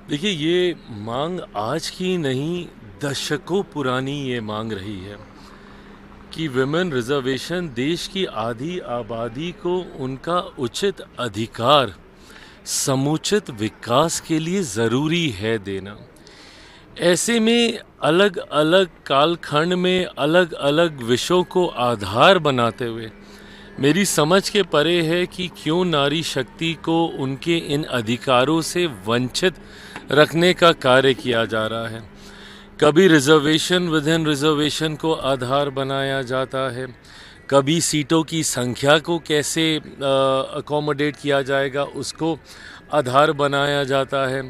देखिए, ये मांग आज की नहीं, दशकों पुरानी ये मांग रही है कि विमेन रिजर्वेशन देश की आधी आबादी को उनका उचित अधिकार समुचित विकास के लिए ज़रूरी है देना। ऐसे में अलग अलग कालखंड में अलग अलग विषयों को आधार बनाते हुए मेरी समझ के परे है कि क्यों नारी शक्ति को उनके इन अधिकारों से वंचित रखने का कार्य किया जा रहा है। कभी रिजर्वेशन विद इन रिजर्वेशन को आधार बनाया जाता है, कभी सीटों की संख्या को कैसे अकोमोडेट किया जाएगा उसको आधार बनाया जाता है।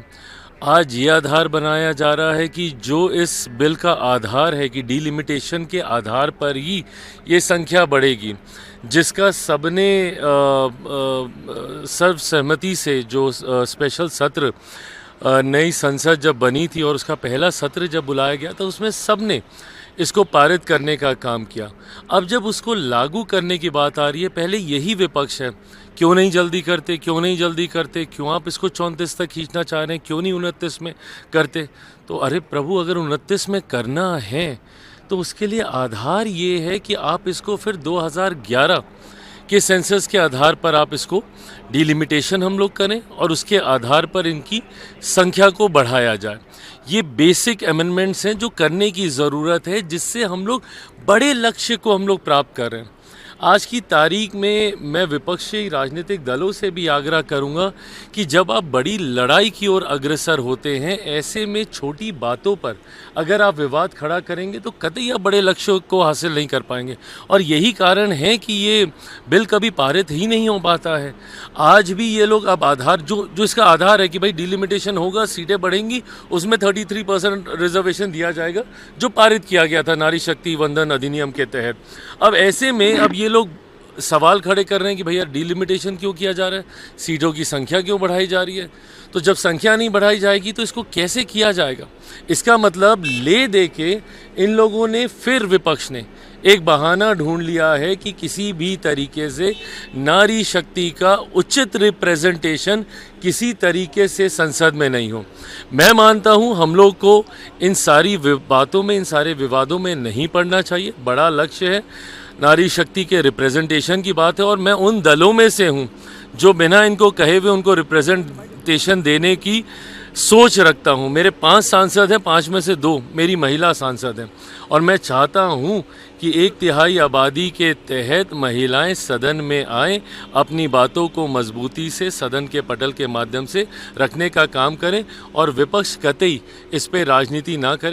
आज ये आधार बनाया जा रहा है कि जो इस बिल का आधार है कि डिलिमिटेशन के आधार पर ही ये संख्या बढ़ेगी, जिसका सबने सर्वसहमति से जो स्पेशल सत्र नई संसद जब बनी थी और उसका पहला सत्र जब बुलाया गया था उसमें सबने इसको पारित करने का काम किया। अब जब उसको लागू करने की बात आ रही है, पहले यही विपक्ष है, क्यों नहीं जल्दी करते, क्यों नहीं जल्दी करते, क्यों आप इसको 34 तक खींचना चाह रहे हैं, क्यों नहीं 29 में करते। तो अरे प्रभु, अगर 29 में करना है तो उसके लिए आधार ये है कि आप इसको फिर 2011 के सेंसस के आधार पर आप इसको डिलिमिटेशन हम लोग करें और उसके आधार पर इनकी संख्या को बढ़ाया जाए। ये बेसिक अमेंडमेंट्स हैं जो करने की ज़रूरत है, जिससे हम लोग बड़े लक्ष्य को हम लोग प्राप्त कर रहे हैं। आज की तारीख में मैं विपक्षी राजनीतिक दलों से भी आग्रह करूंगा कि जब आप बड़ी लड़ाई की ओर अग्रसर होते हैं, ऐसे में छोटी बातों पर अगर आप विवाद खड़ा करेंगे तो कतई आप बड़े लक्ष्यों को हासिल नहीं कर पाएंगे। और यही कारण है कि ये बिल कभी पारित ही नहीं हो पाता है। आज भी ये लोग अब आधार जो इसका आधार है कि भाई डिलिमिटेशन होगा, सीटें बढ़ेंगी, उसमें 33% रिजर्वेशन दिया जाएगा, जो पारित किया गया था नारी शक्ति वंदन अधिनियम के तहत। अब ऐसे में अब ये लोग सवाल खड़े कर रहे हैं कि भैया डिलिमिटेशन क्यों किया जा रहा है, सीटों की संख्या क्यों बढ़ाई जा रही है। तो जब संख्या नहीं बढ़ाई जाएगी तो इसको कैसे किया जाएगा। इसका मतलब ले दे के इन लोगों ने, फिर विपक्ष ने एक बहाना ढूंढ लिया है कि किसी भी तरीके से नारी शक्ति का उचित रिप्रेजेंटेशन किसी तरीके से संसद में नहीं हो। मैं मानता हूं हम लोग को इन सारी बातों में, इन सारे विवादों में नहीं पड़ना चाहिए। बड़ा लक्ष्य है, नारी शक्ति के रिप्रेजेंटेशन की बात है, और मैं उन दलों में से हूं जो बिना इनको कहे हुए उनको रिप्रेजेंटेशन देने की सोच रखता हूं। मेरे 5 सांसद हैं, 5 में से 2 मेरी महिला सांसद हैं, और मैं चाहता हूं कि 1/3 आबादी के तहत महिलाएं सदन में आएं, अपनी बातों को मजबूती से सदन के पटल के माध्यम से रखने का काम करें, और विपक्ष कतई इस पे राजनीति ना करे।